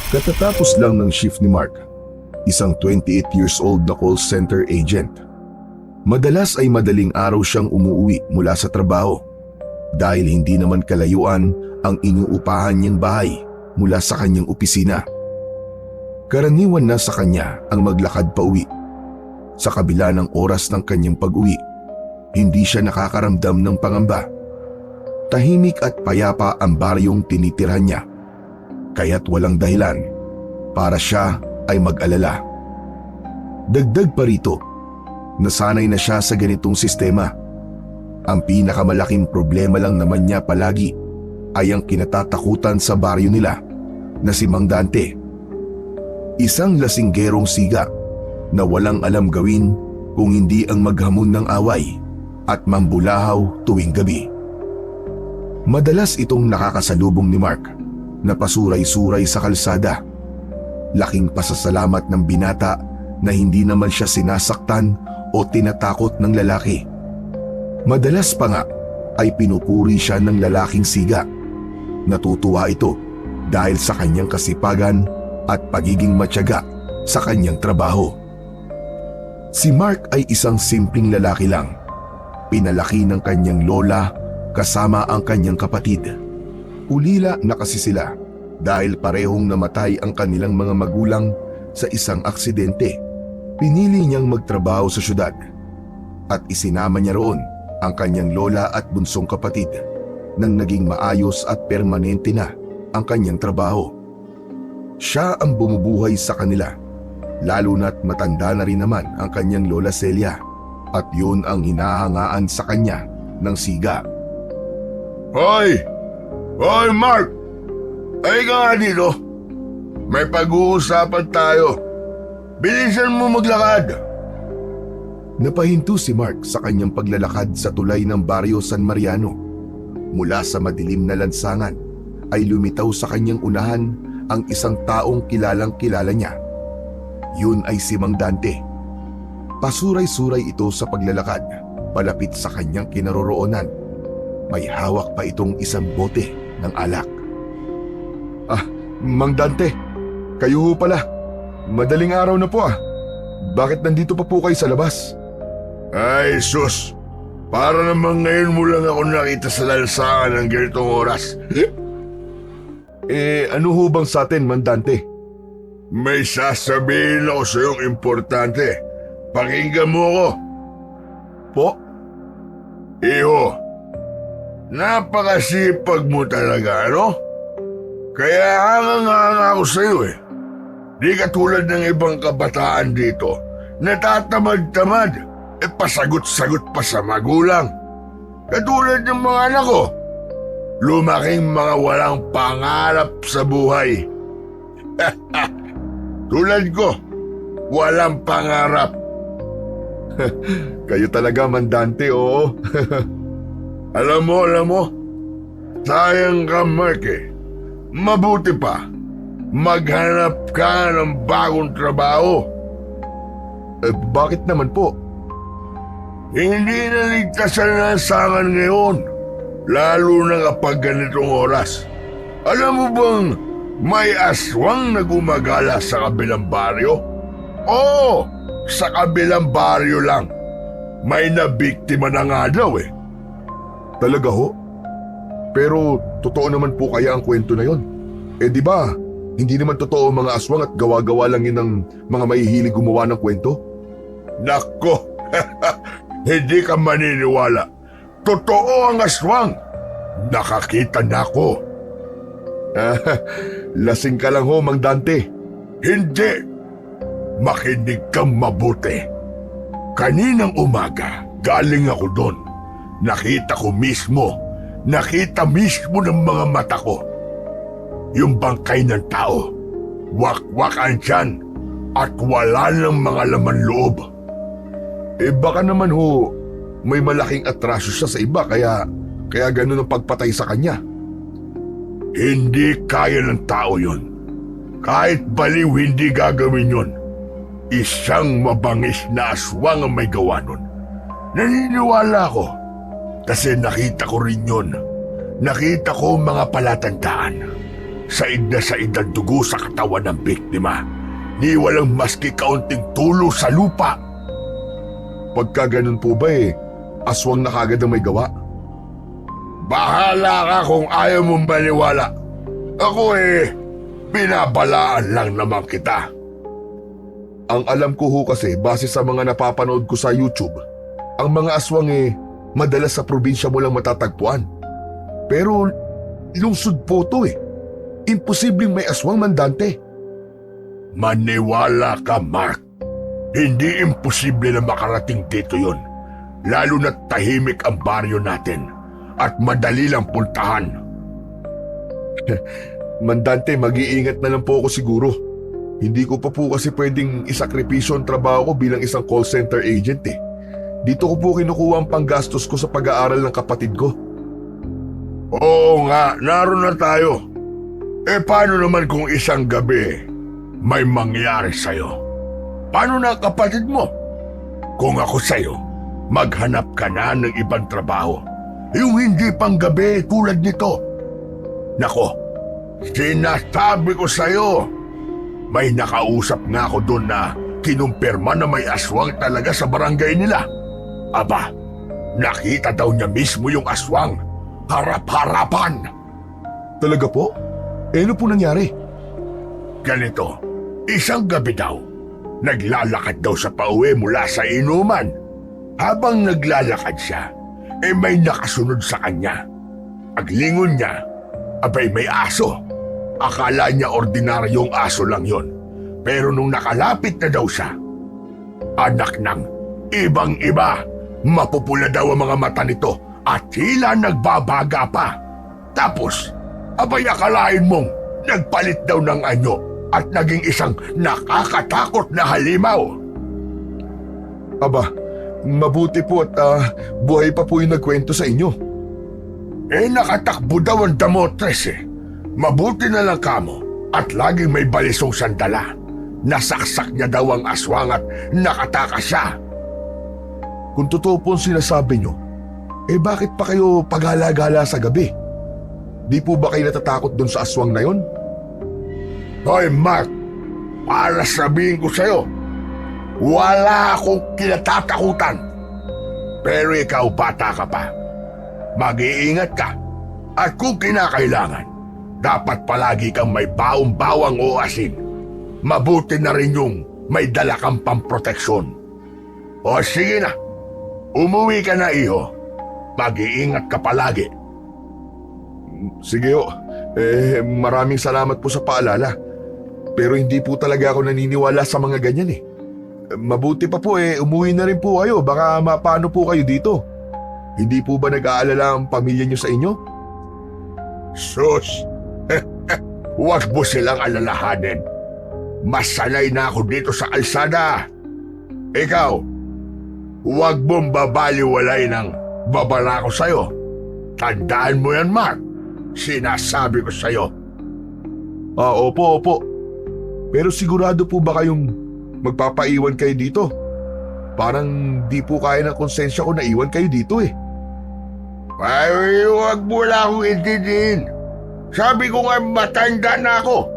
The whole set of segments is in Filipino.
Katatapos lang ng shift ni Mark, isang 28 years old na call center agent. Madalas ay madaling araw siyang umuwi mula sa trabaho dahil hindi naman kalayuan ang inuupahan niyang bahay mula sa kanyang opisina. Karaniwan na sa kanya ang maglakad pa uwi. Sa kabila ng oras ng kanyang pag-uwi, hindi siya nakakaramdam ng pangamba. Tahimik at payapa ang baryong tinitirhan niya, kaya't walang dahilan para siya ay mag-alala. Dagdag pa rito, nasanay na siya sa ganitong sistema. Ang pinakamalaking problema lang naman niya palagi ay ang kinatatakutan sa baryo nila na si Mang Dante. Isang lasinggerong siga na walang alam gawin kung hindi ang maghamon ng away at mambulahaw tuwing gabi. Madalas itong nakakasalubong ni Mark na pasuray-suray sa kalsada. Laking pasasalamat ng binata na hindi naman siya sinasaktan o tinatakot ng lalaki. Madalas pa nga ay pinupuri siya ng lalaking siga. Natutuwa ito dahil sa kanyang kasipagan at pagiging matyaga sa kanyang trabaho. Si Mark ay isang simpleng lalaki lang. Pinalaki ng kanyang lola kasama ang kanyang kapatid. Ulila na kasi sila dahil parehong namatay ang kanilang mga magulang sa isang aksidente. Pinili niyang magtrabaho sa syudad at isinama niya roon ang kanyang lola at bunsong kapatid nang naging maayos at permanente na ang kanyang trabaho. Siya ang bumubuhay sa kanila, lalo na't matanda na rin naman ang kanyang lola Celia at yun ang hinahangaan sa kanya ng siga. Hoy! Hoy, Mark! Ay ka nga dito. May pag-uusapan tayo. Bilisan mo maglakad. Napahinto si Mark sa kanyang paglalakad sa tulay ng baryo San Mariano. Mula sa madilim na lansangan ay lumitaw sa kanyang unahan ang isang taong kilalang-kilala niya. Yun ay si Mang Dante. Pasuray-suray ito sa paglalakad palapit sa kanyang kinaroroonan. May hawak pa itong isang bote ng alak. Mang Dante, kayo ho pala. Madaling araw na po . Bakit nandito pa po kayo sa labas? Ay, sus! Para naman ngayon mo lang ako nakita sa lansangan ng ganitong oras. Ano ho bang sa atin, Mang Dante? May sasabihin ako sa iyong importante. Pakinggan mo ako. Po? Iho, napakasipag mo talaga, ano? Kaya hanga ako sa iyo . Di katulad ng ibang kabataan dito, natatamad-tamad, pasagot-sagot pa sa magulang. Katulad ng mga anak ko, lumaking mga walang pangarap sa buhay. Tulad ko, walang pangarap. Kayo talaga, Mang Dante, oo. Alam mo, sayang ka, Mark . Mabuti pa, maghanap ka ng bagong trabaho. Bakit naman po? Hindi na ligtas ang lansangan ngayon, lalo na kapag ganitong oras. Alam mo bang may aswang na gumagala sa kabilang baryo? Oo, sa kabilang baryo lang. May nabiktima na nga daw . Talaga ho? Pero totoo naman po kaya ang kwento na yon? Di ba, hindi naman totoo ang mga aswang at gawa-gawa lang yun ng mga mahihilig gumawa ng kwento? Nako, hindi ka maniniwala. Totoo ang aswang. Nakakita na ako. Lasing ka lang ho, Mang Dante. Hindi. Makinig kang mabuti. Kaninang umaga, galing ako doon. Nakita mismo ng mga mata ko. Yung bangkay ng tao, wak-wakan dyan at wala ng mga laman loob. Baka naman ho, may malaking atraso siya sa iba kaya ganun ang pagpatay sa kanya. Hindi kaya ng tao yon. Kahit baliw hindi gagawin yon. Isang mabangis na aswang ang may gawa nun. Naniniwala ko kasi nakita ko rin yon. Nakita ko mga palatandaan. said ang dugo sa katawan ng biktima. Ni walang maski kaunting tulo sa lupa. Pagka ganun po ba aswang na kagad ang may gawa? Bahala ka kung ayaw mong maniwala. Ako binabalaan lang naman kita. Ang alam ko ho kasi, base sa mga napapanood ko sa YouTube, ang mga aswang madalas sa probinsya mo lang matatagpuan. Pero lungsod po to Imposibleng may aswang, Mandante. Maniwala ka, Mark. Hindi imposible na makarating dito yon. Lalo na tahimik ang baryo natin at madali lang puntahan. Mandante, mag-iingat na lang po ako siguro. Hindi ko pa po kasi pwedeng isakripisyo ang trabaho ko bilang isang call center agent Dito ko po kinukuha ang panggastos ko sa pag-aaral ng kapatid ko. Oo nga, naroon na tayo. Paano naman kung isang gabi may mangyari sa'yo? Paano na kapatid mo? Kung ako sa'yo, maghanap ka na ng ibang trabaho. Yung hindi pang gabi tulad nito. Nako, sinasabi ko sa'yo, may nakausap nga ako doon na kinumpirma na may aswang talaga sa barangay nila. Aba, nakita daw niya mismo yung aswang. Harap-harapan. Talaga po? Ano po nangyari? Ganito, isang gabi daw, naglalakad daw sa pauwi mula sa inuman. Habang naglalakad siya, may nakasunod sa kanya. Paglingon niya, abay may aso. Akala niya ordinaryong aso lang yon. Pero nung nakalapit na daw siya, anak ng ibang-iba, mapupula daw ang mga mata nito at tila nagbabaga pa. Tapos, abay akalain mong nagpalit daw ng anyo at naging isang nakakatakot na halimaw. Aba, mabuti po at buhay pa po yung nagkwento sa inyo. Nakatakbo daw ang damotres Mabuti na lang kamo at laging may balisong sandala. Nasaksak niya daw ang aswang at nakatakas siya. Kung totoo po ang sinasabi nyo, bakit pa kayo paghala-gala sa gabi? Di po ba kayo natatakot doon sa aswang na yon? Hoy Mark, para sabihin ko sa'yo, wala akong kinatatakutan. Pero ikaw bata ka pa. Mag-iingat ka. At kung kinakailangan, dapat palagi kang may baong-bawang o asin. Mabuti na rin yung may dala kang pamproteksyon. O sige na, umuwi ka na iho. Mag-iingat ka palagi. Sige ho, maraming salamat po sa paalala. Pero hindi po talaga ako naniniwala sa mga ganyan Mabuti pa po umuwi na rin po kayo, baka mapano po kayo dito. Hindi po ba nag-aalala ang pamilya niyo sa inyo? Sus, huwag mo silang alalahanin. Mas sanay na ako dito sa kalsada. Ikaw, huwag mong babaliwalay ng babala ko sa'yo. Tandaan mo yan, Mark. Sinasabi ko sa'yo. Opo. Pero sigurado po ba kayong magpapaiwan kayo dito? Parang di po kaya ng konsensya ko na iwan kayo dito Ay, huwag mo lang akong intindihin. Sabi ko nga matanda na ako.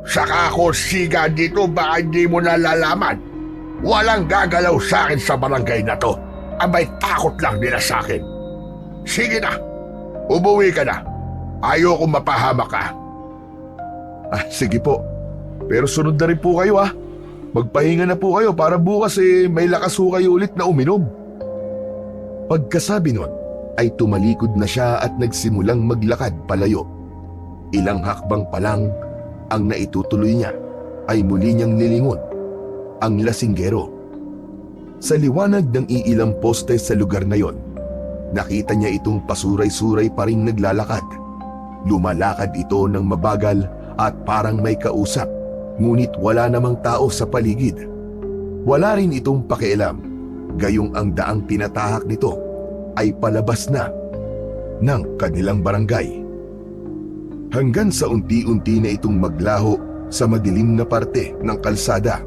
Saka ako siga dito, baka hindi mo nalalaman. Walang gagalaw sa akin sa barangay na to. Abay takot lang nila sa akin. Sige na, umuwi ka na. Ayoko mapahamak ka. Sige po. Pero sunod na rin po kayo Magpahinga na po kayo para bukas may lakas ho kayo ulit na uminom. Pagkasabi nun, ay tumalikod na siya at nagsimulang maglakad palayo. Ilang hakbang pa lang ang naitutuloy niya ay muli niyang nilingon ang lasinggero. Sa liwanag ng iilang poste sa lugar na yon, nakita niya itong pasuray-suray pa ring naglalakad. Lumalakad ito ng mabagal at parang may kausap, ngunit wala namang tao sa paligid. Wala rin itong pakialam, gayong ang daang tinatahak nito ay palabas na ng kanilang barangay. Hanggang sa unti-unti na itong maglaho sa madilim na parte ng kalsada.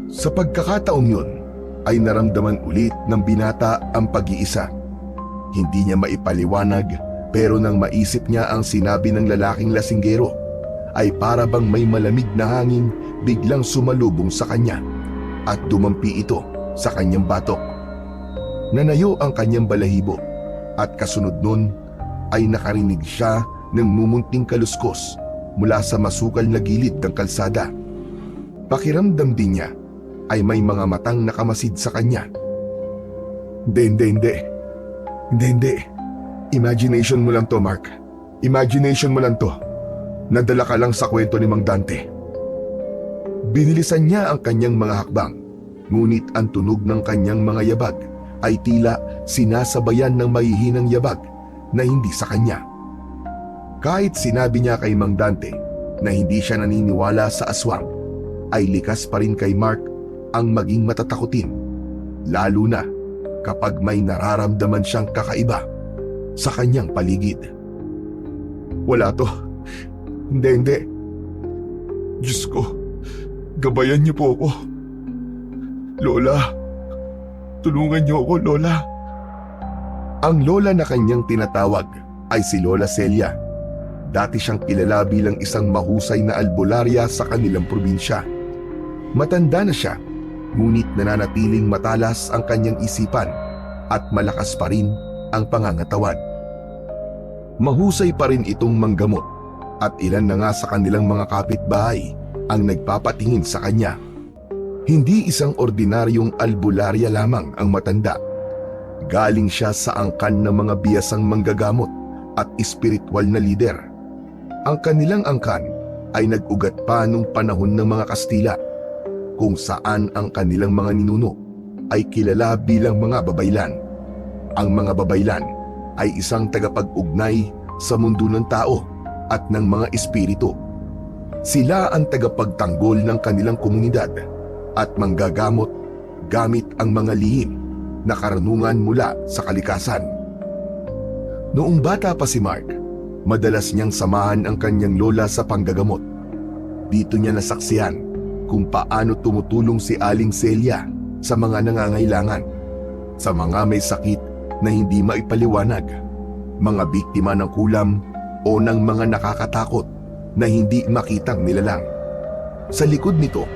Sa pagkakataong yun, ay naramdaman ulit ng binata ang pag-iisa. Hindi niya maipaliwanag Pero nang maisip niya ang sinabi ng lalaking lasinggero, ay para bang may malamig na hangin biglang sumalubong sa kanya at dumampi ito sa kanyang batok. Nanayo ang kanyang balahibo at kasunod nun ay nakarinig siya ng mumunting kaluskos mula sa masukal na gilid ng kalsada. Pakiramdam din niya ay may mga matang nakamasid sa kanya. Hindi. Imagination mo lang to, Mark. Imagination mo lang to. Nadala ka lang sa kwento ni Mang Dante. Binilisan niya ang kanyang mga hakbang, ngunit ang tunog ng kanyang mga yabag ay tila sinasabayan ng mahihinang yabag na hindi sa kanya. Kahit sinabi niya kay Mang Dante na hindi siya naniniwala sa aswang, ay likas pa rin kay Mark ang maging matatakutin, lalo na kapag may nararamdaman siyang kakaiba sa kanyang paligid. Wala to. Hindi. Diyos ko, gabayan niyo po ako. Lola, tulungan niyo ako, Lola. Ang lola na kanyang tinatawag ay si Lola Celia. Dati siyang kilala bilang isang mahusay na albularya sa kanilang probinsya. Matanda na siya, ngunit nananatiling matalas ang kanyang isipan at malakas pa rin ang pangangatawan. Mahusay pa rin itong manggamot at ilan na nga sa kanilang mga kapitbahay ang nagpapatingin sa kanya. Hindi isang ordinaryong albularya lamang ang matanda. Galing siya sa angkan ng mga biyasang manggagamot at espiritual na lider. Ang kanilang angkan ay nag-ugat pa nung panahon ng mga Kastila, kung saan ang kanilang mga ninuno ay kilala bilang mga babaylan. Ang mga babaylan ay isang tagapag-ugnay sa mundo ng tao at ng mga espiritu. Sila ang tagapagtanggol ng kanilang komunidad at manggagamot gamit ang mga lihim na karunungan mula sa kalikasan. Noong bata pa si Mark, madalas niyang samahan ang kanyang lola sa panggagamot. Dito niya nasaksihan kung paano tumutulong si Aling Celia sa mga nangangailangan, sa mga may sakit na hindi maipaliwanag, mga biktima ng kulam o ng mga nakakatakot na hindi makitang nilalang. Sa likod nito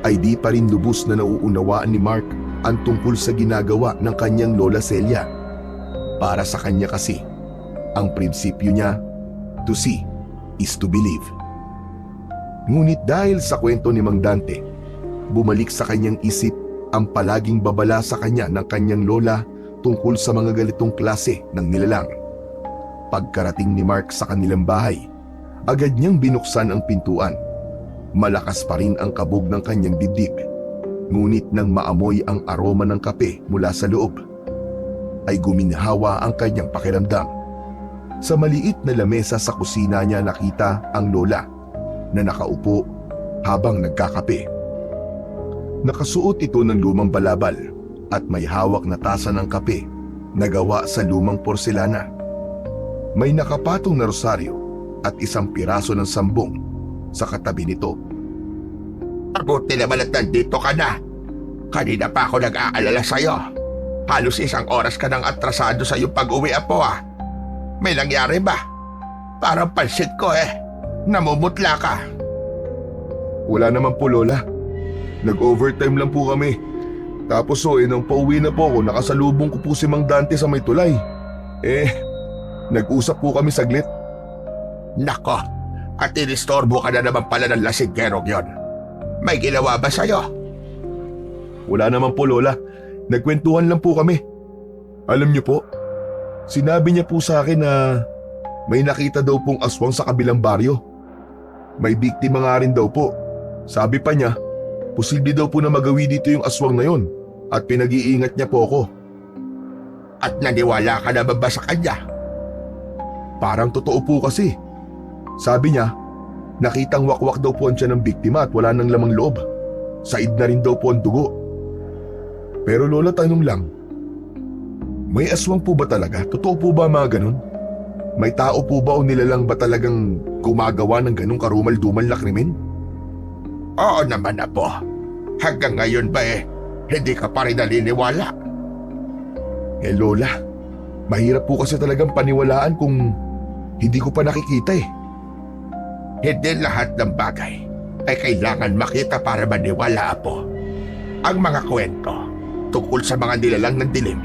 ay di pa rin lubos na nauunawaan ni Mark ang tungkol sa ginagawa ng kanyang Lola Celia. Para sa kanya kasi, ang prinsipyo niya, to see is to believe. Ngunit dahil sa kwento ni Mang Dante, bumalik sa kanyang isip ang palaging babala sa kanya ng kanyang lola tungkol sa mga ganitong klase ng nilalang. Pagkarating ni Mark sa kanilang bahay, agad niyang binuksan ang pintuan. Malakas pa rin ang kabog ng kanyang dibdib. Ngunit nang maamoy ang aroma ng kape mula sa loob, ay guminhawa ang kanyang pakiramdam. Sa maliit na lamesa sa kusina niya nakita ang lola na nakaupo habang nagkakape. Nakasuot ito ng lumang balabal at may hawak na tasa ng kape na gawa sa lumang porselana. May nakapatong na rosaryo at isang piraso ng sambong sa katabi nito. Mabuti naman at nandito ka na. Kanina pa ako nag-aalala sa'yo. Halos isang oras ka nang atrasado sa iyong pag-uwi, apo ah. May nangyari ba? Parang pansit ko namumutla ka. Wala naman po, Lola. Nag-overtime lang po kami. Tapos nang pauwi na po ako, nakasalubong ko po si Mang Dante sa may tulay. Nag-usap po kami saglit. Nako, at inistorbo ka na naman pala ng lasinggero yon. May ginawa ba sa'yo? Wala naman po, Lola. Nagkwentuhan lang po kami. Alam niyo po, sinabi niya po sa akin na may nakita daw pong aswang sa kabilang baryo. May biktima nga rin daw po. Sabi pa niya, posible daw po na magawi dito yung aswang na yon at pinag-iingat niya po ako. At naniwala ka na ba sa kanya? Parang totoo po kasi. Sabi niya, nakitang wakwak daw po ang tiyan ng biktima at wala nang lamang loob. Said na rin daw po ang dugo. Pero Lola, tanong lang, may aswang po ba talaga? Totoo po ba mga ganun? May tao po ba o nilalang ba talagang gumagawa ng ganung karumal-dumal na krimen? Oo naman, apo. Hanggang ngayon ba hindi ka pa rin naniniwala? Lola, Mahirap po kasi talagang paniwalaan kung hindi ko pa nakikita eh. Hindi lahat ng bagay ay kailangan makita para maniwala, Apo. Ang mga kwento tungkol sa mga nilalang ng dilim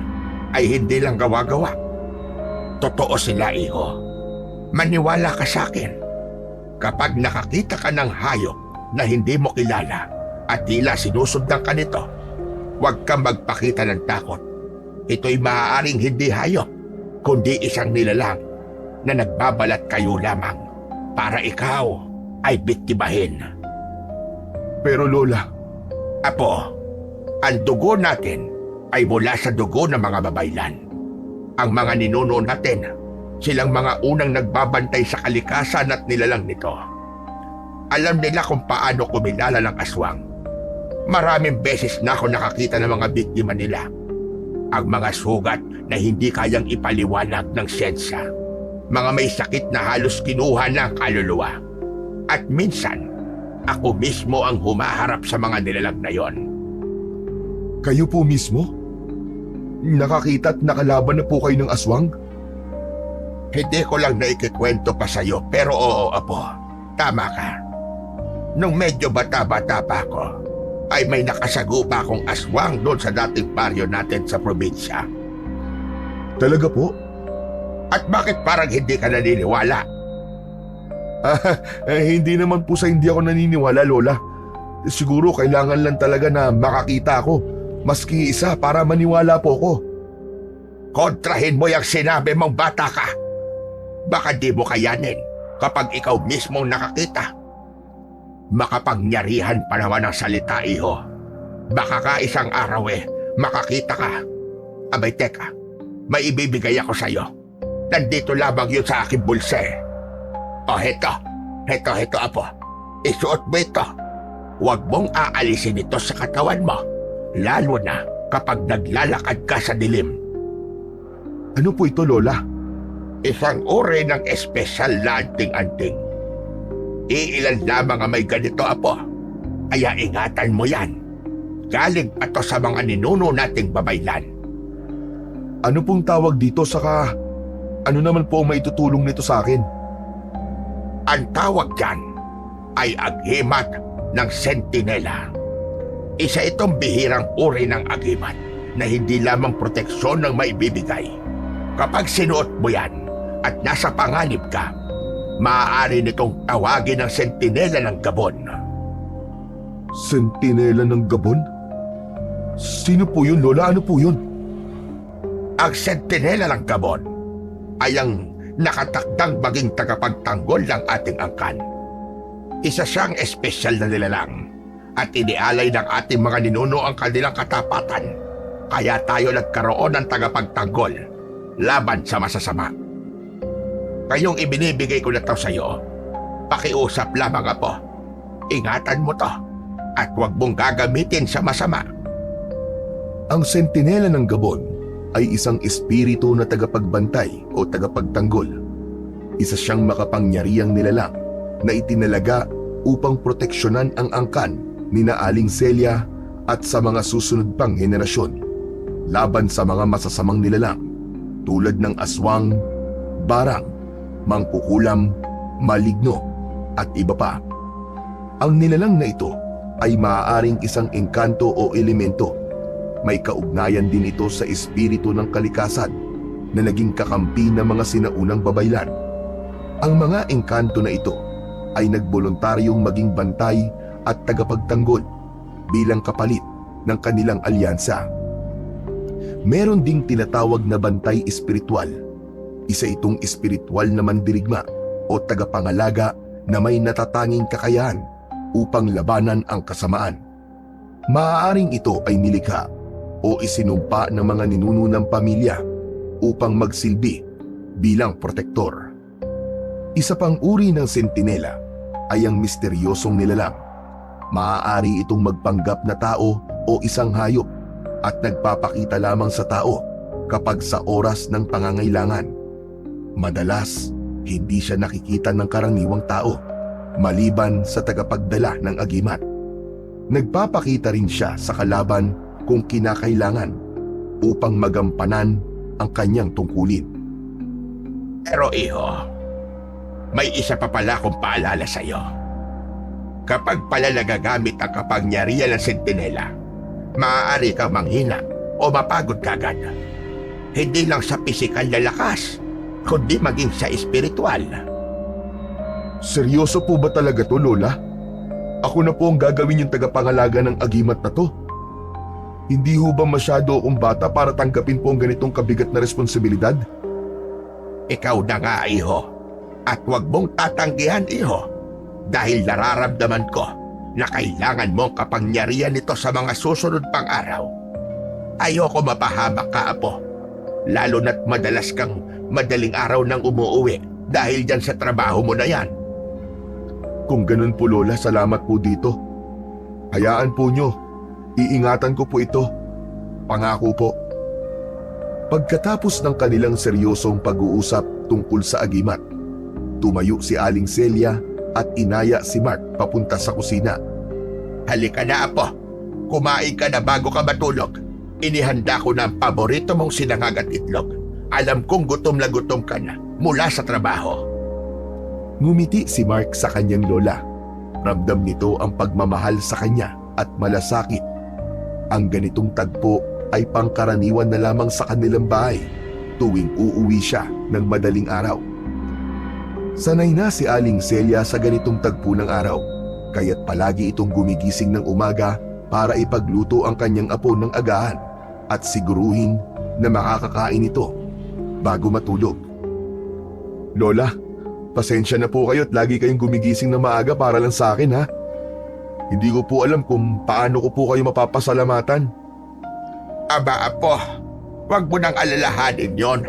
ay hindi lang gawa-gawa. Totoo sila, Iho. Maniwala ka sa akin. Kapag nakakita ka ng hayop na hindi mo kilala at tila sinusundan ka nito, huwag kang magpakita ng takot. Ito'y maaaring hindi hayop, kundi isang nilalang na nagbabalat kayo lamang para ikaw ay biktimahin. Pero Lola, Apo, ang dugo natin ay mula sa dugo ng mga babaylan. Ang mga ninuno natin, silang mga unang nagbabantay sa kalikasan at nilalang nito. Alam nila kung paano kumilala ng aswang. Maraming beses na ako nakakita ng mga biktima nila. Ang mga sugat na hindi kayang ipaliwanag ng siyensya. Mga may sakit na halos kinuha ng kaluluwa. At minsan, ako mismo ang humaharap sa mga nilalang na yon. kayo po mismo? Nakakita at nakalaban na po kayo ng aswang? Hindi ko lang naikikwento pa sa'yo, pero oo, Apo, tama ka. Nung medyo bata-bata pa ako, ay may nakasagupa akong aswang doon sa dating baryo natin sa probinsya. Talaga po? At bakit parang hindi ka naniniwala? Hindi naman po sa hindi ako naniniwala, Lola. Siguro kailangan lang talaga na makakita ako, maski isa para maniwala po ko. Kontrahin mo yung sinabi mong bata ka. Baka di mo kayanin kapag ikaw mismong nakakita. Makapangyarihan pa naman ang salita, Iho. Baka ka isang araw makakita ka. Abay, teka, may ibibigay ako sa'yo. Nandito lamang yun sa aking bulsa. O, heto, Apo. Isuot mo ito. Huwag mong aalisin ito sa katawan mo, lalo na kapag naglalakad ka sa dilim. Ano po ito, Lola? Isang uri ng espesyal na anting-anting. Iilan lamang ang may ganito, Apo. Kaya ingatan mo yan. Galing pa to sa mga ninuno nating babaylan. Ano pong tawag dito saka ano naman po ang maitutulong nito sa akin? Ang tawag dyan ay agimat ng sentinela. Isa itong bihirang uri ng agimat na hindi lamang proteksyon ng maibibigay. Kapag sinuot mo yan at nasa panganib ka, maaari nitong tawagin ng sentinela ng Gabon. Sentinela ng Gabon? Sino po yun, Lola? Ano po yun? Ang sentinela ng Gabon ay ang nakatakdang maging tagapagtanggol ng ating angkan. Isa siyang espesyal na nilalang at inialay ng ating mga ninuno ang kanilang katapatan. Kaya tayo nagkaroon ng tagapagtanggol laban sa masasama. Kayong ibinibigay ko na to sa iyo, pakiusap lamang, Apo. Ingatan mo to at huwag mong gagamitin sa masama. Ang sentinela ng Gabon ay isang espiritu na tagapagbantay o tagapagtanggol. Isa siyang makapangyarihang nilalang na itinalaga upang proteksyonan ang angkan ni na Aling Celia at sa mga susunod pang henerasyon laban sa mga masasamang nilalang tulad ng aswang, barang, mangkukulam, maligno at iba pa. Ang nilalang na ito ay maaaring isang engkanto o elemento. May kaugnayan din ito sa espiritu ng kalikasan na naging kakampi ng mga sinaunang babaylan. Ang mga engkanto na ito ay nagboluntaryong maging bantay at tagapagtanggol bilang kapalit ng kanilang alyansa. Meron ding tinatawag na bantay espiritual. Isa itong espiritual na mandirigma o tagapangalaga na may natatanging kakayahan upang labanan ang kasamaan. Maaaring ito ay nilikha o isinumpa ng mga ninuno ng pamilya upang magsilbi bilang protektor. Isa pang uri ng sentinela ay ang misteryosong nilalang. Maaari itong magpanggap na tao o isang hayop at nagpapakita lamang sa tao kapag sa oras ng pangangailangan. Madalas, hindi siya nakikita ng karaniwang tao maliban sa tagapagdala ng agimat. Nagpapakita rin siya sa kalaban kung kinakailangan upang magampanan ang kanyang tungkulin. Pero iho, may isa pa pala akong paalala sa'yo. Kapag pala nagagamit ang kapangyarihan ng sentinela, maaari kang manghina o mapagod kagad. Hindi lang sa pisikal na lakas, kundi maging sa espiritual. Seryoso po ba talaga to, Lola? Ako na po ang gagawin yung tagapangalaga ng agimat na to. Hindi ho ba masyado akong bata para tanggapin po ang ganitong kabigat na responsibilidad? Ikaw na nga, iho. At huwag mong tatanggihan, iho. Dahil nararamdaman ko na kailangan mong kapangyarihan nito sa mga susunod pang araw. Ayoko mapahamak ka, apo. Lalo na't madalas kang madaling araw nang umuuwi dahil dyan sa trabaho mo na yan. Kung ganun po, Lola, salamat po dito. Hayaan po nyo. Iingatan ko po ito. Pangako po. Pagkatapos ng kanilang seryosong pag-uusap tungkol sa agimat, tumayo si Aling Celia at inaya si Mark papunta sa kusina. Halika na, apo. Kumain ka na bago ka matulog. Inihanda ko na ang paborito mong sinangag at itlog. Alam kong gutom na gutom ka na mula sa trabaho. Ngumiti si Mark sa kanyang lola. Ramdam nito ang pagmamahal sa kanya at malasakit. Ang ganitong tagpo ay pangkaraniwan na lamang sa kanilang bahay tuwing uuwi siya ng madaling araw. Sanay na si Aling Celia sa ganitong tagpo ng araw, kaya't palagi itong gumigising ng umaga para ipagluto ang kanyang apo ng agahan at siguruhin na makakakain ito bago matulog. Lola, pasensya na po kayo at lagi kayong gumigising na maaga para lang sa akin, ha? Hindi ko po alam kung paano ko po kayo mapapasalamatan. Aba, apo. Huwag mo nang alalahanin yon.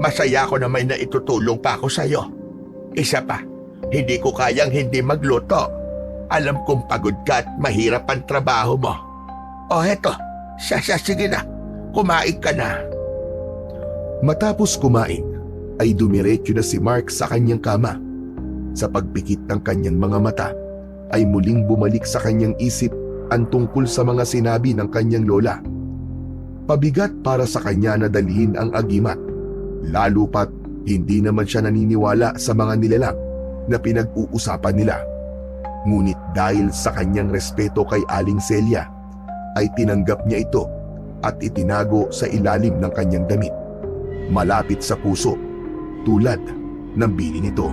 Masaya ko na may naitutulong pa ako sa'yo. Isa pa, hindi ko kayang hindi magluto. Alam kong pagod ka at mahirap ang trabaho mo. O heto, sige na. Kumain ka na. Matapos kumain, ay dumiretso na si Mark sa kanyang kama. Sa pagpikit ng kanyang mga mata, ay muling bumalik sa kanyang isip ang tungkol sa mga sinabi ng kanyang lola. Pabigat para sa kanya na dalhin ang agimat, lalo pat hindi naman siya naniniwala sa mga nilalang na pinag-uusapan nila. Ngunit dahil sa kanyang respeto kay Aling Celia, ay tinanggap niya ito at itinago sa ilalim ng kanyang damit, malapit sa puso, tulad ng bili nito.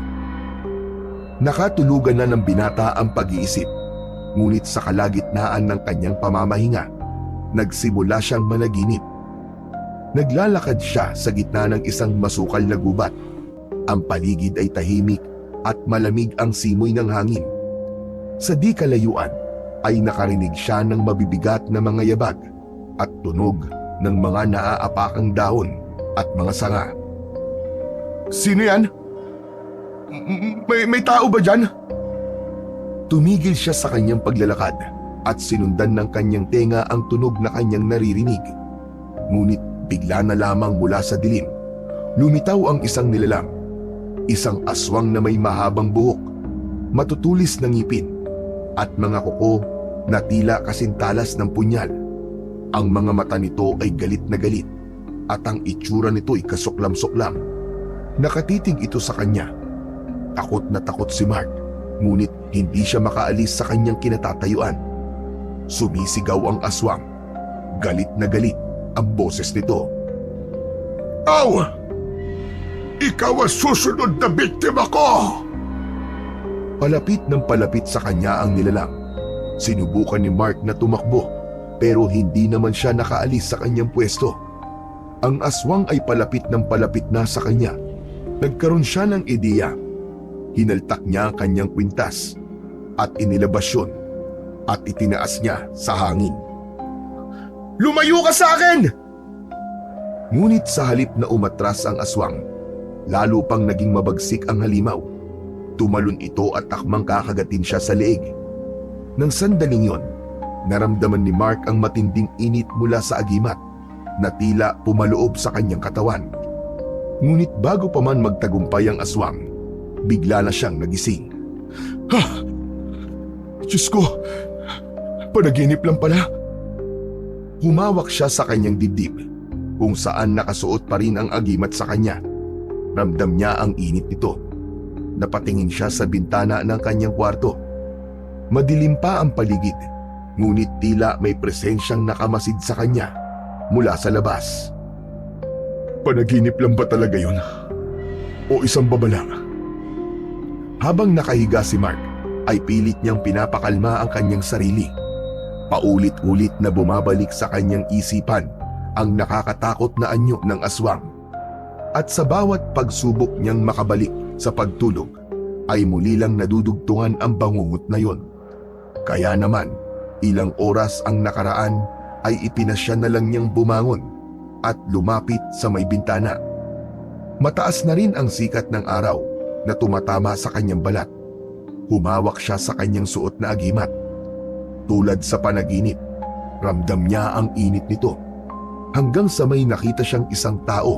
Nakatulugan na ng binata ang pag-iisip, ngunit sa kalagitnaan ng kanyang pamamahinga, nagsimula siyang managinip. Naglalakad siya sa gitna ng isang masukal na gubat. Ang paligid ay tahimik at malamig ang simoy ng hangin. Sa di kalayuan ay nakarinig siya ng mabibigat na mga yabag at tunog ng mga naaapakang dahon at mga sanga. Sino yan? May tao ba dyan? Tumigil siya sa kanyang paglalakad at sinundan ng kanyang tenga ang tunog na kanyang naririnig. Ngunit bigla na lamang mula sa dilim, lumitaw ang isang nilalang. Isang aswang na may mahabang buhok, matutulis na ngipin, at mga kuko na tila kasintalas ng punyal. Ang mga mata nito ay galit na galit at ang itsura nito ay kasuklam-suklam. Nakatitig ito sa kanya. Takot na takot si Mark, ngunit hindi siya makaalis sa kanyang kinatatayuan. Sumisigaw ang aswang. Galit na galit ang boses nito. Aw! Ikaw ang susunod na biktima ko! Palapit ng palapit sa kanya ang nilalang. Sinubukan ni Mark na tumakbo, pero hindi naman siya nakaalis sa kanyang pwesto. Ang aswang ay palapit ng palapit na sa kanya. Nagkaroon siya ng ideya. Hinaltak niya ang kanyang kwintas at inilabas yun at itinaas niya sa hangin. Lumayo ka sa akin! Ngunit sa halip na umatras ang aswang, lalo pang naging mabagsik ang halimaw. Tumalon ito at takmang kakagatin siya sa leeg. Nang sandaling yon, naramdaman ni Mark ang matinding init mula sa agimat na tila pumaloob sa kanyang katawan. Ngunit bago pa man magtagumpay ang aswang, bigla na siyang nagising. Ha! Diyos ko! Panaginip lang pala. Humawak siya sa kanyang dibdib. kung saan nakasuot pa rin ang agimat sa kanya. Ramdam niya ang init nito. Napatingin siya sa bintana ng kanyang kwarto. Madilim pa ang paligid, ngunit tila may presensyang nakamasid sa kanya mula sa labas. Panaginip lang ba talaga yun? O isang babalang? Habang nakahiga si Mark, ay pilit niyang pinapakalma ang kanyang sarili. Paulit-ulit na bumabalik sa kanyang isipan ang nakakatakot na anyo ng aswang. At sa bawat pagsubok niyang makabalik sa pagtulog, ay muli lang nadudugtungan ang bangungot na yon. Kaya naman, ilang oras ang nakaraan ay ipinasya na lang niyang bumangon at lumapit sa may bintana. Mataas na rin ang sikat ng araw na tumatama sa kanyang balat. Humawak siya sa kanyang suot na agimat. Tulad sa panaginip, ramdam niya ang init nito. Hanggang sa may nakita siyang isang tao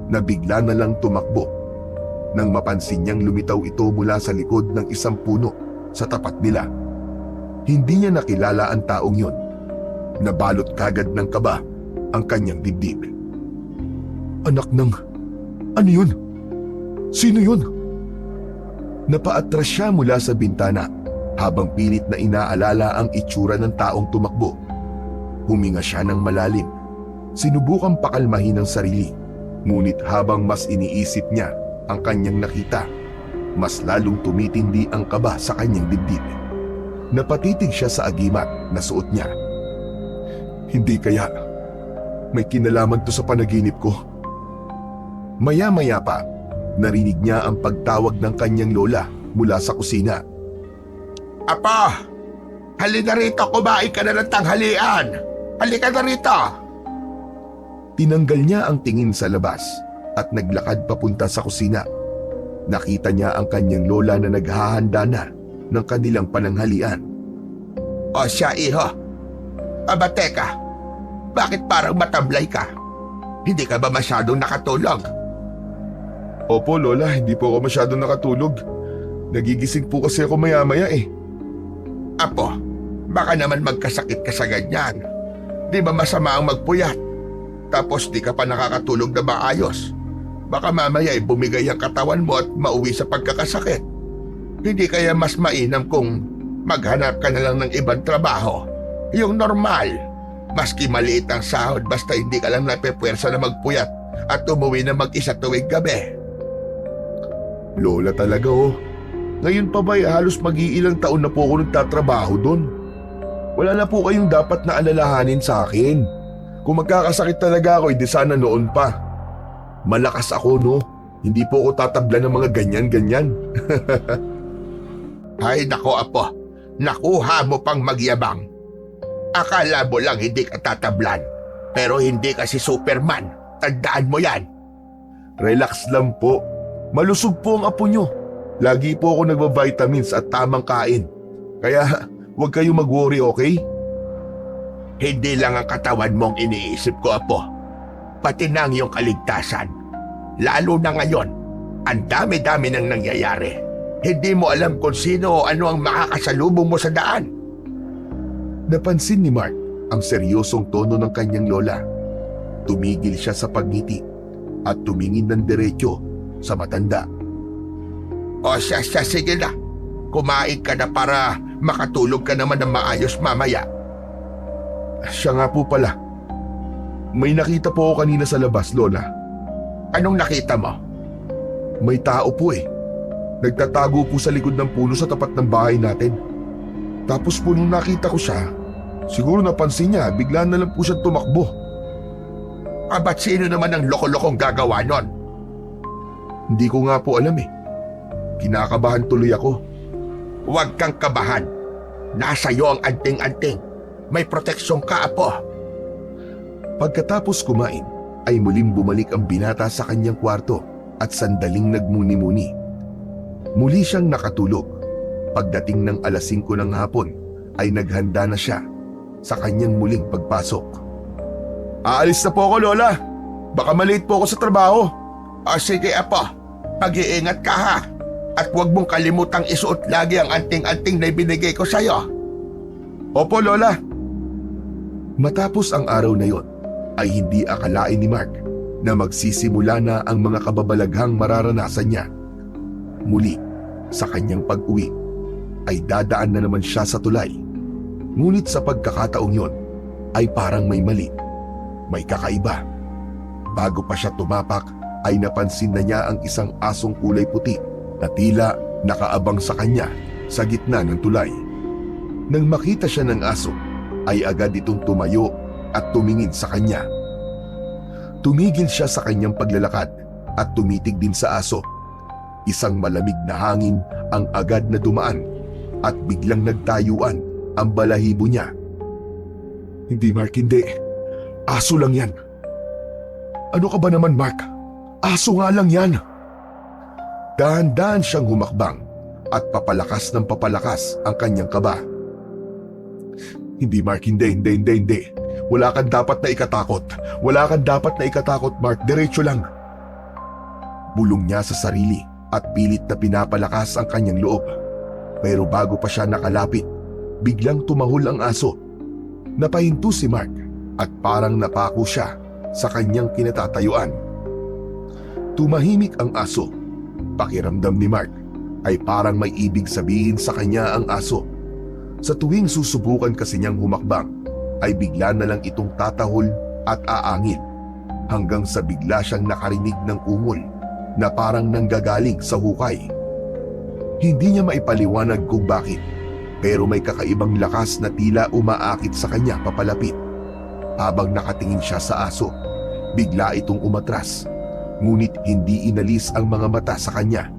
na bigla na lang tumakbo. Nang mapansin niyang lumitaw ito mula sa likod ng isang puno sa tapat nila. Hindi niya nakilala ang taong yun. Nabalot kagad ng kaba ang kanyang dibdib. Anak ng... Ano yun? Sino yun? Napaatras siya mula sa bintana habang pilit na inaalala ang itsura ng taong tumakbo. Huminga siya ng malalim. Sinubukang pakalmahin ang sarili. Ngunit habang mas iniisip niya ang kanyang nakita, mas lalong tumitindi ang kaba sa kanyang dibdib. Napatitig siya sa agimat na suot niya. Hindi kaya may kinalaman to sa panaginip ko? Maya-maya pa, narinig niya ang pagtawag ng kanyang lola mula sa kusina. Apo! Halika rito, kumain ka na ng tanghalian! Halika na rito! Tinanggal niya ang tingin sa labas at naglakad papunta sa kusina. Nakita niya ang kanyang lola na naghahanda na ng kanilang pananghalian. O siya, iho. Aba, teka. Bakit parang matablay ka? Hindi ka ba masyadong nakatulog? Opo, lola, hindi po ako masyadong nakatulog. Nagigising po kasi ako maya-maya eh. Apo, baka naman magkasakit ka sa ganyan. Di ba masama ang magpuyat? Tapos di ka pa nakakatulog na maayos. Baka mamaya ay bumigay ang katawan mo at mauwi sa pagkakasakit. Hindi kaya mas mainam kung maghanap ka na lang ng ibang trabaho. Yung normal. Maski maliit ang sahod basta hindi ka lang napepwersa na magpuyat at umuwi na mag-isa tuwing gabi. Lola talaga oh. Ngayon pa ba'y halos mag-iilang taon na po ako nagtatrabaho doon. Wala na po kayong dapat na alalahanin sa akin. Kung magkakasakit talaga ako, hindi sana noon pa. Malakas ako, no? Hindi po ako tatabla ng mga ganyan-ganyan. Ay nako, apo. Nakuha mo pang magyabang. Akala mo lang hindi ka tatablan. Pero hindi ka si Superman. Tandaan mo yan. Relax lang po. Malusog po ang apo nyo. Lagi po ako nagba-vitamins at tamang kain. Kaya huwag kayong mag-worry, okay? Hindi lang ang katawan mong iniisip ko, apo. Pati na ang iyong kaligtasan. Lalo na ngayon, ang dami-dami nang nangyayari. Hindi mo alam kung sino o ano ang makakasalubong mo sa daan. Napansin ni Mark ang seryosong tono ng kanyang lola. Tumigil siya sa pagngiti at tumingin ng diretso sa matanda. O siya, sige na. Kumain ka na para makatulog ka naman ng maayos mamaya. Siya nga po pala. May nakita po ako kanina sa labas, Lola. Anong nakita mo? May tao po eh. Nagtatago po sa likod ng puno sa tapat ng bahay natin. Tapos po nung nakita ko siya, siguro napansin niya, bigla na lang po siya tumakbo. Ba't sino naman ang loko-lokong gagawa nun? Hindi ko nga po alam eh. Kinakabahan tuloy ako. Huwag kang kabahan. Nasa iyo ang anting-anting. May proteksyon ka, apo. Pagkatapos kumain, ay muling bumalik ang binata sa kanyang kwarto at sandaling nagmuni-muni. Muli siyang nakatulog. Pagdating ng alas 5 ng hapon, ay naghanda na siya sa kanyang muling pagpasok. Aalis na po ako, Lola. Baka malate po ako sa trabaho. O sige, apo. Pag-iingat ka, ha. At huwag mong kalimutang isuot lagi ang anting-anting na ibinigay ko sa'yo. Opo, Lola. Matapos ang araw na yon, ay hindi akalain ni Mark na magsisimula na ang mga kababalaghang mararanasan niya. Muli, sa kanyang pag-uwi, ay dadaan na naman siya sa tulay. Ngunit sa pagkakataong yon, ay parang may mali, may kakaiba. Bago pa siya tumapak, ay napansin na niya ang isang asong kulay puti na tila nakaabang sa kanya sa gitna ng tulay. Nang makita siya ng aso, ay agad itong tumayo at tumingin sa kanya. Tumigil siya sa kanyang paglalakad at tumitig din sa aso. Isang malamig na hangin ang agad na dumaan at biglang nagtayuan ang balahibo niya. Hindi, Mark, hindi. Aso lang yan. Ano ka ba naman, Mark? Aso nga lang yan. Dahan-dahan siyang humakbang at papalakas ng papalakas ang kanyang kaba. Hindi, Mark, hindi. Wala kang dapat na ikatakot. Wala kang dapat na ikatakot, Mark. Diretso lang. Bulong niya sa sarili at pilit na pinapalakas ang kanyang loob. Pero bago pa siya nakalapit, biglang tumahol ang aso. Napahinto si Mark at parang napako siya sa kanyang kinatatayuan. Tumahimik ang aso. Pakiramdam ni Mark ay parang may ibig sabihin sa kanya ang aso. Sa tuwing susubukan kasi niyang humakbang, ay bigla na lang itong tatahol at aangil hanggang sa bigla siyang nakarinig ng ungol na parang nanggagaling sa hukay. Hindi niya maipaliwanag kung bakit, pero may kakaibang lakas na tila umaakit sa kanya papalapit. Habang nakatingin siya sa aso, bigla itong umatras, ngunit hindi inalis ang mga mata sa kanya.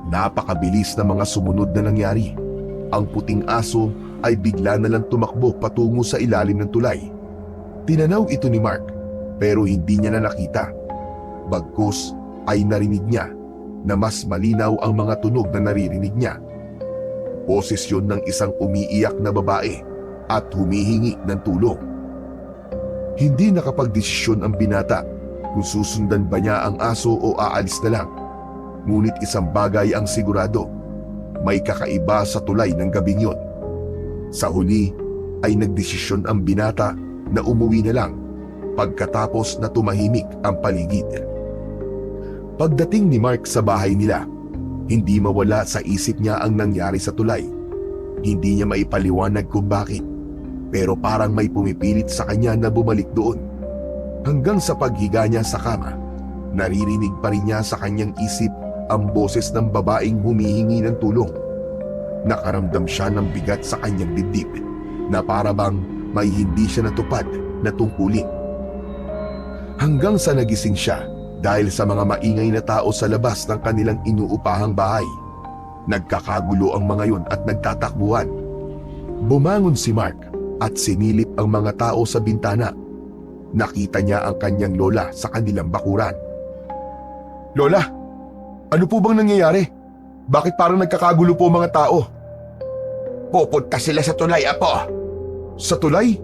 Napakabilis na mga sumunod na nangyari. Ang puting aso ay bigla na lang tumakbo patungo sa ilalim ng tulay. Tinanaw ito ni Mark, pero hindi niya na nakita. Bagkus ay narinig niya na mas malinaw ang mga tunog na naririnig niya. Boses yun ng isang umiiyak na babae at humihingi ng tulong. Hindi nakapagdesisyon ang binata kung susundan ba niya ang aso o aalis na lang. Ngunit isang bagay ang sigurado, may kakaiba sa tulay ng gabing yon. Sa huli ay nagdesisyon ang binata na umuwi na lang pagkatapos na tumahimik ang paligid. Pagdating ni Mark sa bahay nila, hindi mawala sa isip niya ang nangyari sa tulay. Hindi niya maipaliwanag kung bakit, pero parang may pumipilit sa kanya na bumalik doon. Hanggang sa paghiga niya sa kama, naririnig pa rin niya sa kanyang isip ang boses ng babaeng humihingi ng tulong. Nakaramdam siya ng bigat sa kanyang dibdib na para bang may hindi siya natupad na tungkulin. Hanggang sa nagising siya dahil sa mga maingay na tao sa labas ng kanilang inuupahang bahay. Nagkakagulo ang mga yon at nagtatakbuhan. Bumangon si Mark at sinilip ang mga tao sa bintana. Nakita niya ang kanyang lola sa kanilang bakuran. Lola, ano po bang nangyayari? Bakit parang nagkakagulo po mga tao? Pupunta sila sa tulay, apo. Sa tulay?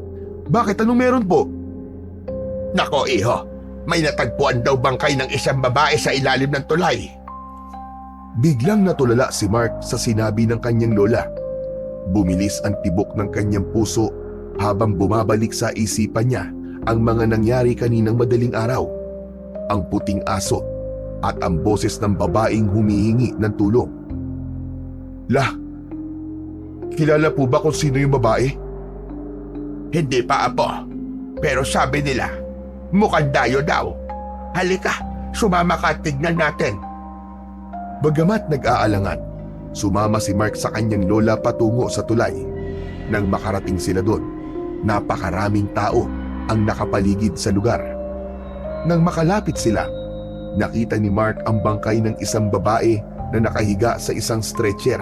Bakit? Anong meron po? Nako, iho. May natagpuan daw bangkay ng isang babae sa ilalim ng tulay. Biglang natulala si Mark sa sinabi ng kanyang lola. Bumilis ang tibok ng kanyang puso habang bumabalik sa isipan niya ang mga nangyari kaninang madaling araw. Ang puting aso at ang boses ng babaeng humihingi ng tulong. Kilala po ba kung sino yung babae? Hindi pa, apo. Pero sabi nila, mukhang dayo daw. Halika, sumama ka at tignan natin. Bagamat nag-aalangan, sumama si Mark sa kanyang lola patungo sa tulay. Nang makarating sila doon, napakaraming tao ang nakapaligid sa lugar. Nang makalapit sila, nakita ni Mark ang bangkay ng isang babae na nakahiga sa isang stretcher.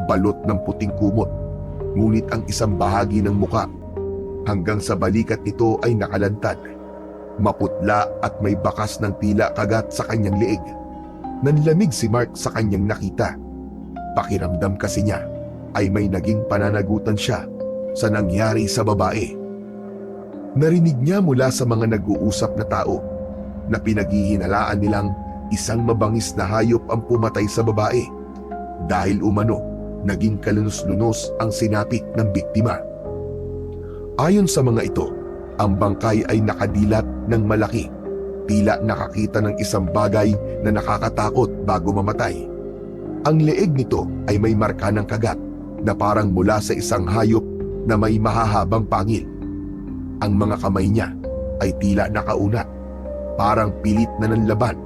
Balot ng puting kumot, ngunit ang isang bahagi ng muka hanggang sa balikat nito ay nakalantad. Maputla at may bakas ng tila kagat sa kanyang leeg. Nanlamig si Mark sa kanyang nakita. Pakiramdam kasi niya ay may naging pananagutan siya sa nangyari sa babae. Narinig niya mula sa mga nag-uusap na tao na pinaghihinalaan nilang isang mabangis na hayop ang pumatay sa babae dahil umano naging kalunos-lunos ang sinapit ng biktima. Ayon sa mga ito, Ang bangkay ay nakadilat ng malaki, tila nakakita ng isang bagay na nakakatakot bago mamatay. Ang leeg nito ay may marka ng kagat na parang mula sa isang hayop na may mahahabang pangil. Ang mga kamay niya ay tila nakaunat, parang pilit na nanlaban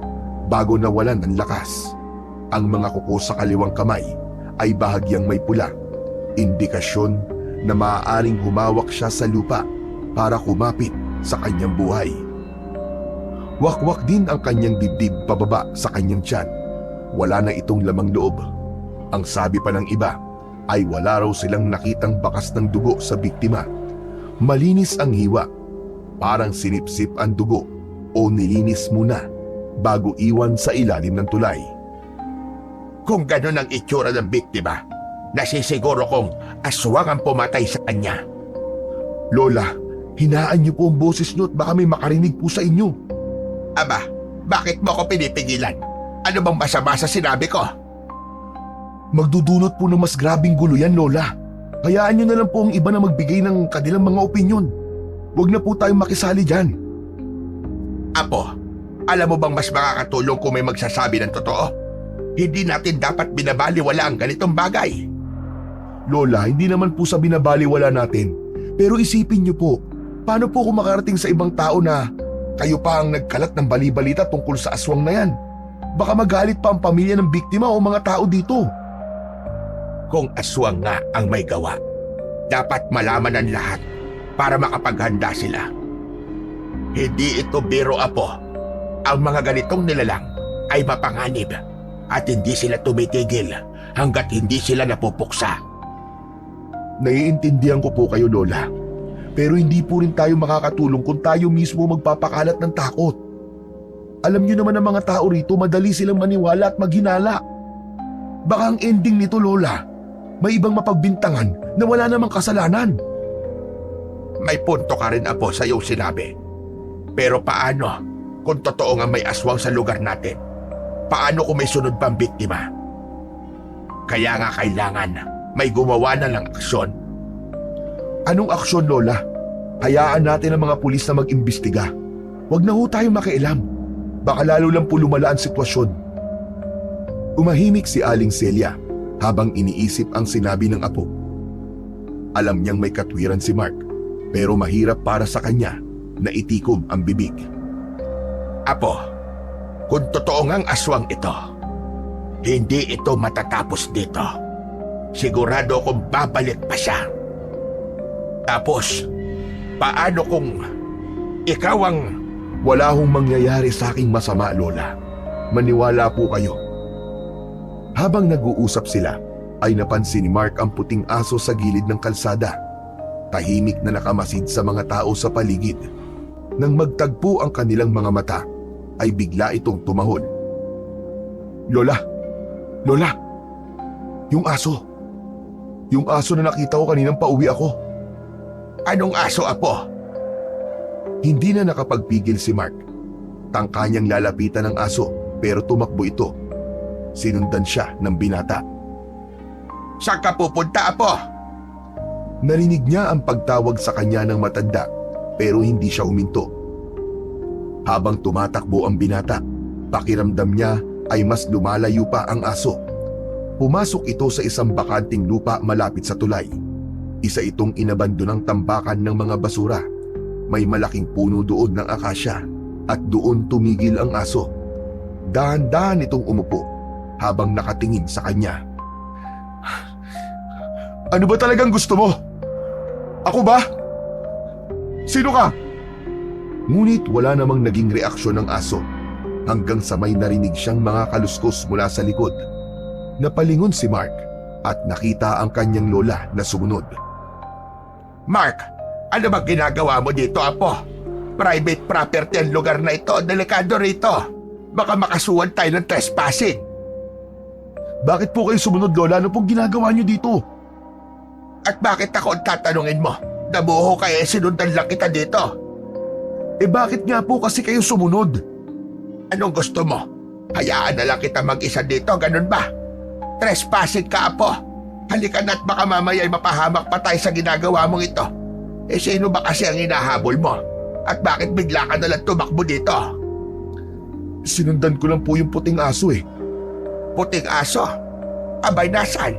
bago nawalan ng lakas. Ang mga kuko sa kaliwang kamay ay bahagyang may pula, indikasyon na maaaring humawak siya sa lupa para kumapit sa kanyang buhay. Wakwak din ang kanyang dibdib pababa sa kanyang tiyan. Wala na itong lamang loob. Ang sabi pa ng iba ay wala raw silang nakitang bakas ng dugo sa biktima. Malinis ang hiwa, parang sinipsip ang dugo o nilinis muna bago iwan sa ilalim ng tulay. Kung gano'n ang itsura ng biktima, nasisiguro kong aswang ang pumatay sa kanya. Lola, hinaan niyo po ang boses niyo at baka may makarinig po sa inyo. Aba, bakit mo ako pinipigilan? Ano bang masama sa sinabi ko? Magdudulot po ng mas grabing gulo yan, Lola. Hayaan niyo na lang po ang iba na magbigay ng kanilang mga opinyon. Huwag na po tayong makisali dyan. Apo, alam mo bang mas makakatulong kung may magsasabi ng totoo? Hindi natin dapat binabaliwala ang ganitong bagay. Lola, hindi naman po sa binabaliwala natin. Pero isipin niyo po, paano po kung makarating sa ibang tao na kayo pa ang nagkalat ng bali-balita tungkol sa aswang na yan? Baka magalit pa ang pamilya ng biktima o mga tao dito. Kung aswang nga ang may gawa, dapat malaman ng lahat para makapaghanda sila. Hindi ito biro, Apo. Ang mga ganitong nilalang ay mapanganib at hindi sila tumitigil hanggat hindi sila napupuksa. Naiintindihan ko po kayo, Lola. Pero hindi po rin tayo makakatulong kung tayo mismo magpapakalat ng takot. Alam niyo naman ang mga tao rito, madali silang maniwala at maghinala. Baka ang ending nito, Lola, may ibang mapagbintangan na wala namang kasalanan. May punto ka rin, Apo, sa iyong sinabi. Pero paano kung totoo nga may aswang sa lugar natin? Paano kung may sunod pang biktima? Kaya nga kailangan may gumawa na ng aksyon. Anong aksyon, Lola? Hayaan natin ang mga pulis na mag-imbestiga. Huwag na ho tayong makialam. Baka lalo lang po lumala ang sitwasyon. Umahimik si Aling Celia habang iniisip ang sinabi ng apo. Alam niyang may katwiran si Mark, pero mahirap para sa kanya na itikom ang bibig. Apo, kung totoo ngang aswang ito, hindi ito matatapos dito. Sigurado akong babalik pa siya. Tapos, paano kung ikaw ang... Wala hong mangyayari sa aking masama, Lola. Maniwala po kayo. Habang nag-uusap sila, ay napansin ni Mark ang puting aso sa gilid ng kalsada. Tahimik na nakamasid sa mga tao sa paligid. Nang magtagpo ang kanilang mga mata, ay bigla itong tumahol. Lola! Lola! Yung aso! Yung aso na nakita ko kaninang pauwi ako. Anong aso, Apo? Hindi na nakapagpigil si Mark. Tangka niyang lalapitan ng aso pero tumakbo ito. Sinundan siya ng binata. Saan ka pupunta, Apo? Narinig niya ang pagtawag sa kanya ng matanda pero hindi siya huminto. Habang tumatakbo ang binata, pakiramdam niya ay mas lumalayo pa ang aso. Pumasok ito sa isang bakanting lupa malapit sa tulay. Isa itong inabandonang tambakan ng mga basura. May malaking puno doon ng akasya at doon tumigil ang aso. Dahan-dahan itong umupo habang nakatingin sa kanya. Ano ba talagang gusto mo? Ako ba? Sino ka? Ngunit wala namang naging reaksyon ng aso hanggang sa may narinig siyang mga kaluskos mula sa likod. Napalingon si Mark at nakita ang kanyang lola na sumunod. Mark, ano ba ginagawa mo dito, Apo? Private property ang lugar na ito. Delikado rito. Baka makasuhan tayo ng trespassing. Bakit po kayo sumunod, Lola? Ano pong ginagawa niyo dito? At bakit ako ang tatanungin mo? Nabuho kaya sinundan lang kita dito. Eh bakit nga po kasi kayo sumunod? Anong gusto mo? Hayaan na lang kita mag-isa dito, ganun ba? Trespassing ka, Apo. Halika na't baka mamaya ay mapahamak pa tayo sa ginagawa mong ito. Sino ba kasi ang hinahabol mo? At bakit bigla ka nalang tumakbo dito? Sinundan ko lang po yung puting aso eh. Puting aso? Abay, nasaan?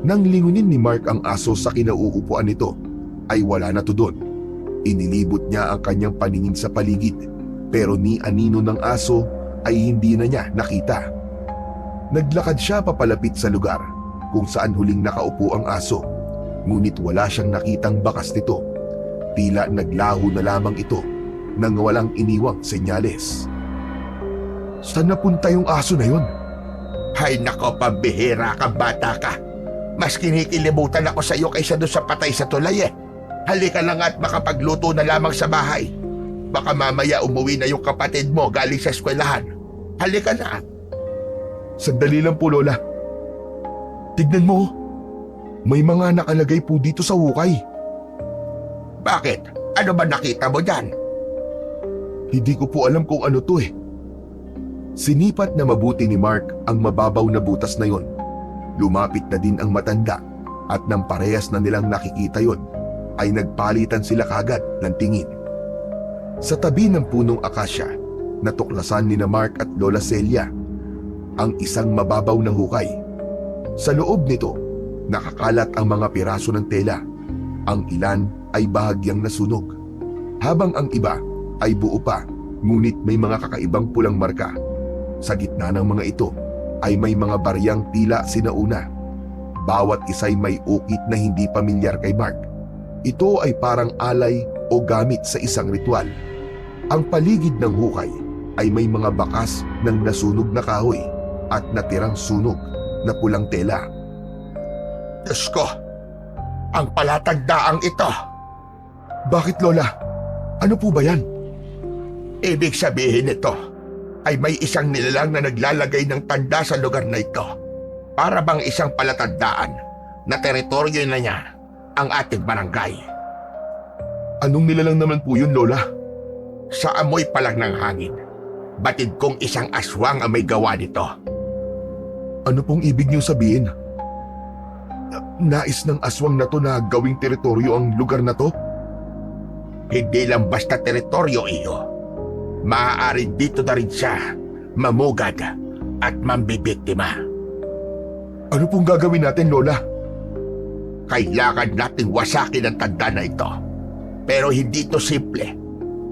Nang lingunin ni Mark ang aso sa kinauupuan nito, ay wala na to doon. Inilibot niya ang kanyang paningin sa paligid, pero ni anino ng aso ay hindi na niya nakita. Naglakad siya papalapit sa lugar kung saan huling nakaupo ang aso, ngunit wala siyang nakitang bakas nito. Tila naglaho na lamang ito nang walang iniwang senyales. Saan napunta yung aso na yun? Hay nako, pambihira ka, bata ka. Mas kinikilibutan ako sa iyo kaysa doon sa patay sa tulay eh. Halika lang at makapagluto na lamang sa bahay. Baka mamaya umuwi na yung kapatid mo galing sa eskwelahan. Halika na. Sandali lang po, Lola. Tignan mo. May mga nakalagay po dito sa hukay. Bakit? Ano ba nakita mo dyan? Hindi ko po alam kung ano to eh. Sinipat na mabuti ni Mark ang mababaw na butas na yon. Lumapit na din ang matanda at nang parehas na nilang nakikita yon, ay nagpalitan sila kagad ng tingin. Sa tabi ng punong akasya, natuklasan ni na Mark at Lola Celia ang isang mababaw na hukay. Sa loob nito, nakakalat ang mga piraso ng tela. Ang ilan ay bahagyang nasunog, habang ang iba ay buo pa, ngunit may mga kakaibang pulang marka. Sa gitna ng mga ito ay may mga baryang tila sinauna. Bawat isa'y may ukit na hindi pamilyar kay Mark. Ito ay parang alay o gamit sa isang ritual. Ang paligid ng hukay ay may mga bakas ng nasunog na kahoy at natirang sunog na pulang tela. Diyos ko, ang palatagdaang ito. Bakit, Lola? Ano po ba yan? Ibig sabihin nito ay may isang nilalang na naglalagay ng tanda sa lugar na ito. Para bang isang palatandaan na teritoryo na niya ang ating barangay. Anong nilalang naman po yun, Lola? Sa amoy pa lang ng hangin, batid kong isang aswang ang may gawa nito. Ano pong ibig niyong sabihin? Nais ng aswang na to na gawing teritoryo ang lugar na to? Hindi lang basta teritoryo iyo. Maaari dito na rin siya mamugad at mambibiktima. Ano pong gagawin natin, Lola? Kailangan nating wasakin ang tanda na ito. Pero hindi ito simple.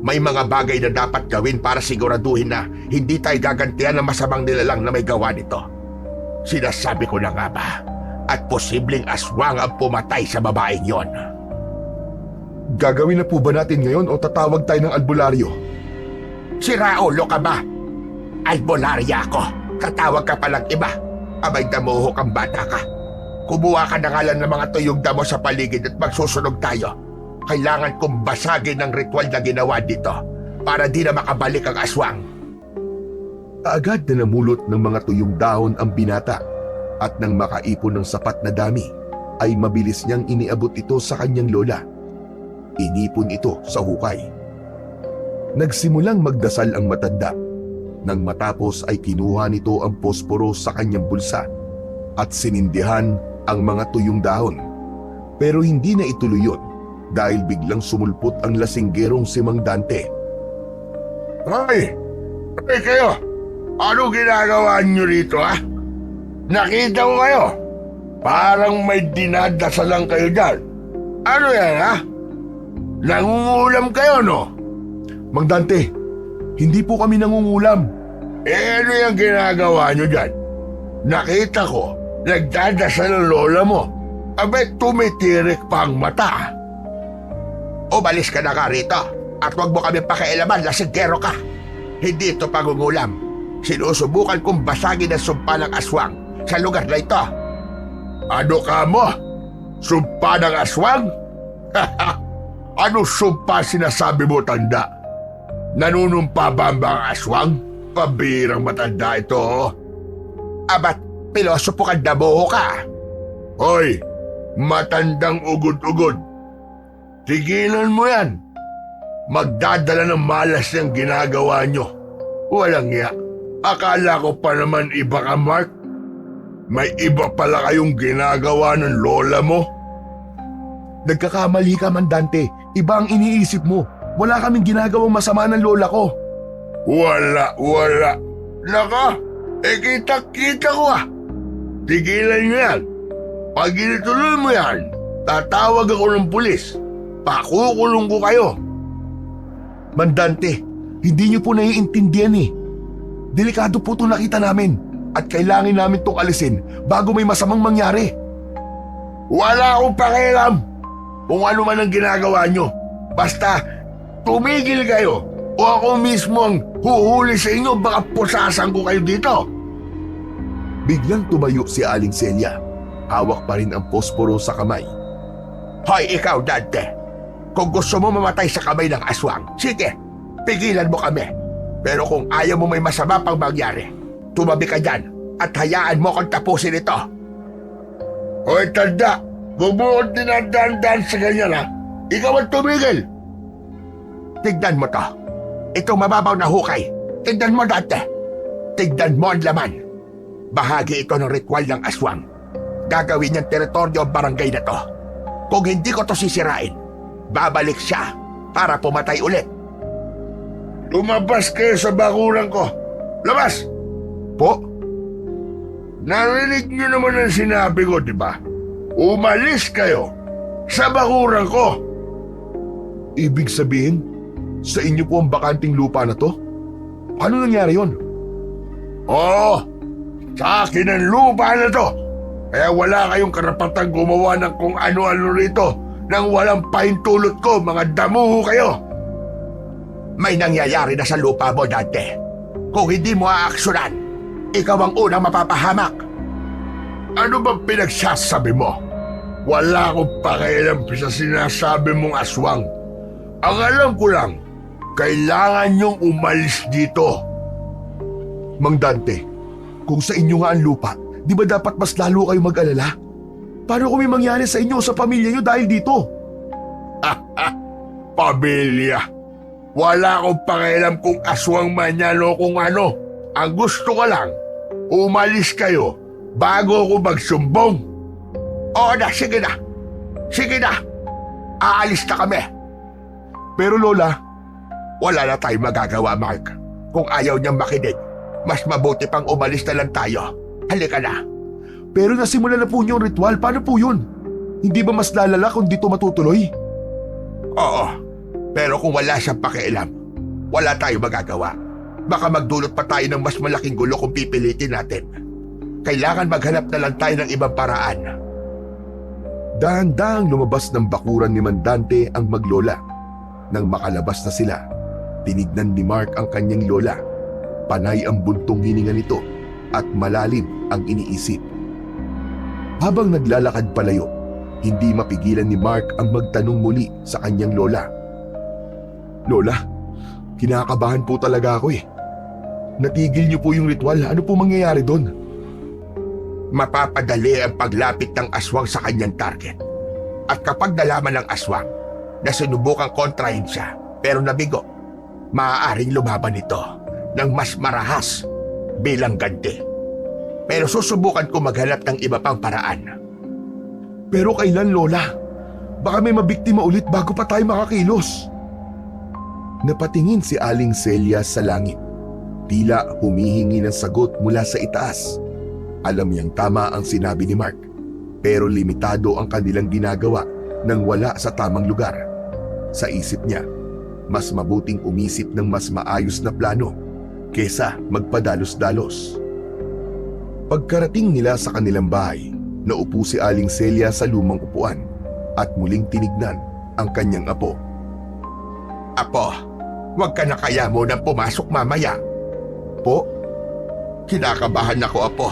May mga bagay na dapat gawin para siguraduhin na hindi tayo gagantihan ng masamang nilalang na may gawa nito. Sinasabi ko na nga ba, at posibleng aswang ang pumatay sa babaeng yon. Gagawin na po ba natin ngayon o tatawag tayo ng albularyo? Sira ulo ka ba? Albularya ako. Tatawag ka palang iba. Abay, damuho kang bata ka. Kumuha ka na nga lang ng mga tuyong damo sa paligid at magsusunog tayo. Kailangan kong basagin ang ritual na ginawa dito para di na makabalik ang aswang. Agad na namulot ng mga tuyong dahon ang binata at nang makaipon ng sapat na dami, ay mabilis niyang iniabot ito sa kanyang lola. Inipon ito sa hukay. Nagsimulang magdasal ang matanda. Nang matapos ay kinuha nito ang posporo sa kanyang bulsa at sinindihan ang mga tuyong dahon. Pero hindi na ituloy yun dahil biglang sumulpot ang lasinggerong si Mang Dante. Hoy! Hoy kayo! Ano ginagawa nyo rito, ha? Nakita ko kayo. Parang may dinadasalan kayo dyan. Ano yan, ha? Nangungulam kayo, no? Mang Dante, hindi po kami nangungulam. Ano yung ginagawa nyo dyan? Nakita ko, nagdadasal ang lola mo. Abay, tumitirik pa ang mata. Umalis ka na nga rito at huwag mo kami pakialaman, lasinggero ka. Hindi ito pangungulam. Sinusubukan kong basagin ang sumpa ng aswang sa lugar na ito. Ano ka mo? Sumpa ng aswang? Ano sumpa sinasabi mo, tanda? Nanunumpa ba ang aswang? Pabirang matanda ito, oh. Abat, piloso po kang damuho ka. Hoy, matandang ugod-ugod. Tigilan mo yan. Magdadala ng malas yung ginagawa nyo. Walang iya. Akala ko pa naman iba ka, Mark. May iba pala kayong ginagawa ng lola mo. Nagkakamali ka, Mandante. Iba ang iniisip mo. Wala kaming ginagawang masama ng lola ko. Wala. Naka, kita-kita ko ah. Tigilan niyo yan. Pag ginituloy mo yan, tatawag ako ng pulis. Pakukulong ko kayo. Mandante, hindi niyo po naiintindihan eh. Delikado po itong nakita namin at kailangan namin itong alisin bago may masamang mangyari. Wala akong pakialam kung ano man ang ginagawa nyo. Basta tumigil kayo o ako mismo ang huhuli sa inyo, baka pusasan ko kayo dito. Biglang tumayo si Aling Celia. Hawak pa rin ang posporo sa kamay. Hoy, ikaw, Dante. Kung gusto mo mamatay sa kamay ng aswang, sige, pigilan mo kami. Pero kung ayaw mo may masama pang mangyari, tumabi ka dyan at hayaan mo kong tapusin ito. Hoy, tanda, huwag mo akong dinadaan-daan sa ganyan ha. Ikaw ang tumigil. Tignan mo to. Itong mababaw na hukay. Tignan mo, Dante. Tignan mo ang laman. Bahagi ito ng ritual ng aswang. Gagawin niyang teritoryo ang barangay na to. Kung hindi ko to sisirain, babalik siya para pumatay ulit. Lumabas kayo sa bakuran ko. Labas! Po? Narinig niyo naman ang sinabi ko, di ba? Umalis kayo sa bakuran ko. Ibig sabihin, sa inyo po ang bakanting lupa na to? Ano nangyari yon? Oo, sa akin ang lupa na to. Kaya wala kayong karapatang gumawa ng kung ano-ano rito nang walang pahintulot ko, mga damuho kayo. May nangyayari na sa lupa mo, Dante. Kung hindi mo aaksyonan, ikaw ang unang mapapahamak. Ano bang pinagsasabi mo? Wala akong pakialam sa sinasabi mong aswang. Ang alam ko lang, kailangan niyong umalis dito. Mang Dante, kung sa inyo nga ang lupa, di ba dapat mas lalo kayo mag-alala? Paano kung may mangyari sa inyo o sa pamilya niyo dahil dito? Pamilya. Wala akong pakialam kung aswang man yan o kung ano. Ang gusto ko lang, umalis kayo bago ako magsumbong. Oo na, sige na. Sige na. Aalis na kami. Pero Lola, Wala na tayong magagawa, Mark. Kung ayaw niyang makinig, mas mabuti pang umalis na lang tayo. Halika na. pero nasimula na po niyo ang ritual. Paano po yun? Hindi ba mas lalala kung dito matutuloy? Oo, pero kung wala siyang pakialam, wala tayong magagawa. Baka magdulot pa tayo ng mas malaking gulo kung pipilitin natin. Kailangan maghanap na lang tayo ng ibang paraan. Dahan-dahang lumabas ng bakuran ni Mandante ang maglola. Nang makalabas na sila, tinignan ni Mark ang kanyang lola. Panay ang buntong hininga nito at malalim ang iniisip. Habang naglalakad palayo, hindi mapigilan ni Mark ang magtanong muli sa kanyang lola. Lola, kinakabahan po talaga ako eh. Natigil niyo po yung ritual. Ano po mangyayari doon? Mapapadali ang paglapit ng aswang sa kanyang target. At kapag nalaman ng aswang na sinubukang kontrahin siya pero nabigo, maaaring lumaban ito ng mas marahas bilang ganti. Pero susubukan ko maghanap ng iba pang paraan. Pero kailan, Lola? Baka may mabiktima ulit bago pa tayo makakilos. Napatingin si Aling Celia sa langit. Tila humihingi ng sagot mula sa itaas. Alam niyang tama ang sinabi ni Mark, pero limitado ang kanilang ginagawa nang wala sa tamang lugar. Sa isip niya, mas mabuting umisip ng mas maayos na plano kesa magpadalos-dalos. Pagkarating nila sa kanilang bahay, naupo si Aling Celia sa lumang upuan at muling tinignan ang kanyang apo. Apo, huwag ka na kaya munang pumasok mamaya. Po? Kinakabahan ako, Apo.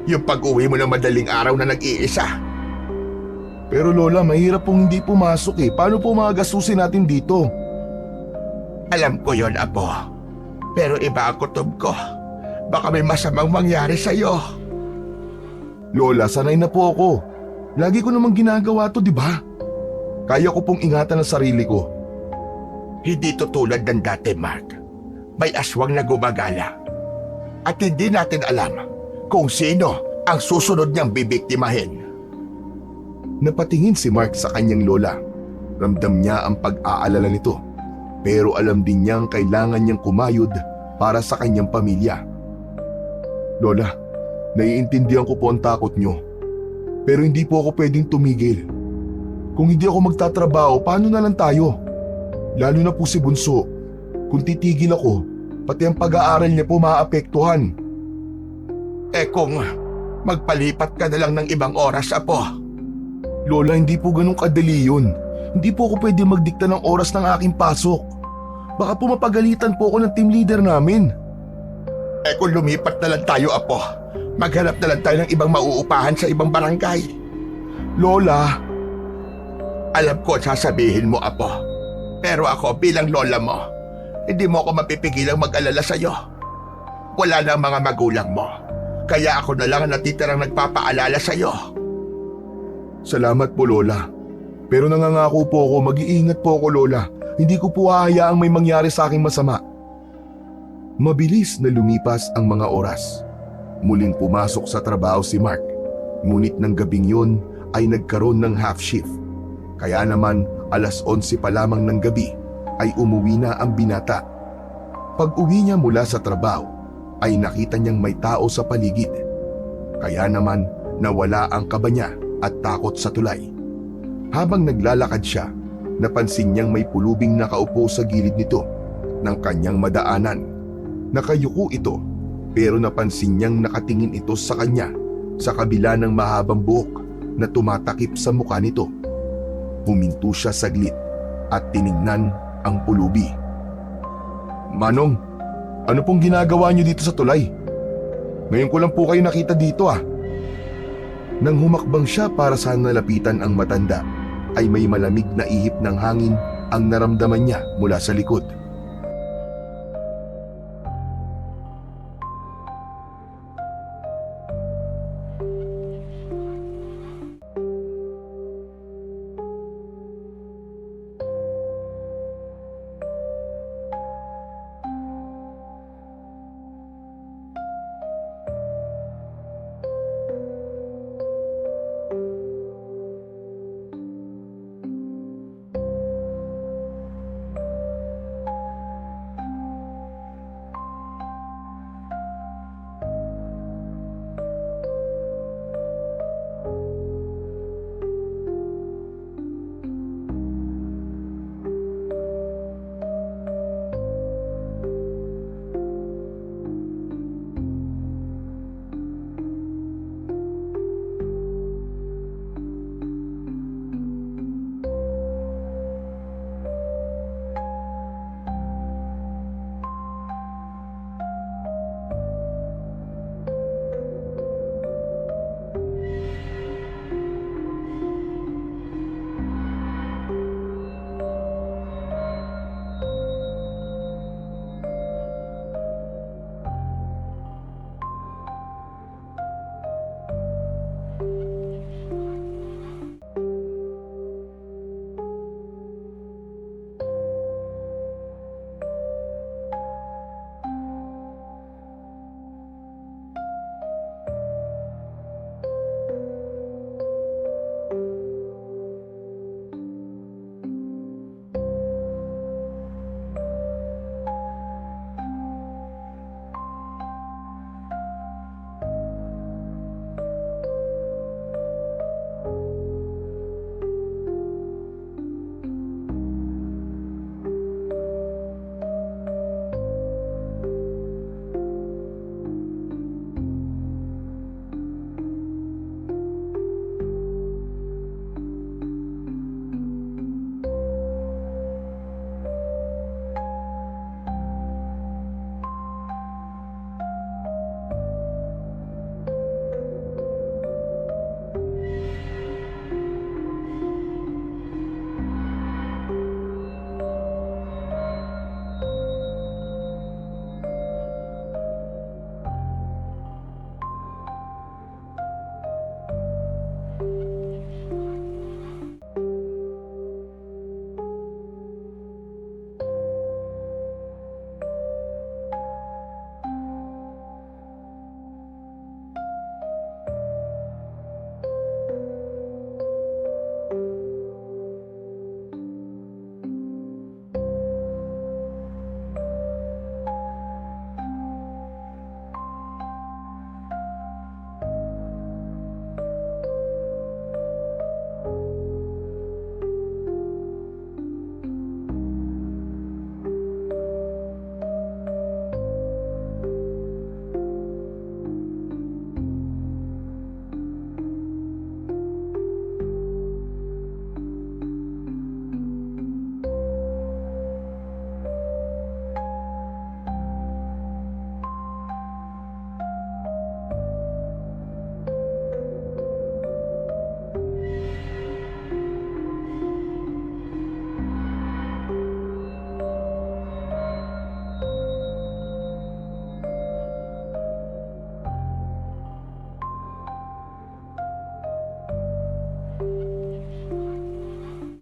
Yung pag-uwi mo ng madaling araw na nag-iisa. Pero Lola, mahirap pong hindi pumasok eh. Paano po mga gastusin natin dito? Alam ko yon, Apo. Pero iba ang kutob ko. Baka may masamang mangyari sa'yo. Lola, sanay na po ako. Lagi ko namang ginagawa to, di ba? Kaya ko pong ingatan ang sarili ko. Hindi to tulad ng dati, Mark. May aswang na gumagala. At hindi natin alam kung sino ang susunod niyang bibiktimahin. Napatingin si Mark sa kanyang lola. Ramdam niya ang pag-aalala nito, pero alam din niyang kailangan niyang kumayod para sa kanyang pamilya. Lola, naiintindihan ko po ang takot niyo, pero hindi po ako pwedeng tumigil. Kung hindi ako magtatrabaho, paano na lang tayo? Lalo na po si Bunso. Kung titigil ako, pati ang pag-aaral niya po maapektuhan. Kung magpalipat ka na lang ng ibang oras, Apo. Lola, hindi po ganun kadali yun. Hindi po ako pwede magdikta ng oras ng aking pasok. Baka po mapagalitan po ako ng team leader namin. Kung lumipat na lang tayo, Apo, maghanap na lang tayo ng ibang mauupahan sa ibang barangay. Lola, Alam ko sasabihin mo, Apo. Pero ako bilang lola mo, hindi mo ako mapipigilang mag-alala sa'yo. Wala na ang mga magulang mo. Kaya ako na lang ang natitirang nagpapaalala sa'yo. salamat po Lola. Pero nangangako po ako, mag-iingat po ako Lola. Hindi ko po hahayaang may mangyari sa aking masama. Mabilis na lumipas ang mga oras. Muling pumasok sa trabaho si Mark. Ngunit ng gabing yun ay nagkaroon ng half shift. Kaya naman 11:00 pa lamang ng gabi ay umuwi na ang binata. Pag uwi niya mula sa trabaho ay nakita niyang may tao sa paligid. Kaya naman nawala ang kaba niya at takot sa tulay. Habang naglalakad siya, napansin niyang may pulubing nakaupo sa gilid nito ng kanyang madaanan. Nakayuko ito pero napansin niyang nakatingin ito sa kanya sa kabila ng mahabang buhok na tumatakip sa mukha nito. Huminto siya saglit at tiningnan ang pulubi. Manong, ano pong ginagawa niyo dito sa tulay? Ngayon ko lang po kayo nakita dito ah. Nang humakbang siya para sa nalapitan ang matanda, ay may malamig na ihip ng hangin ang naramdaman niya mula sa likod.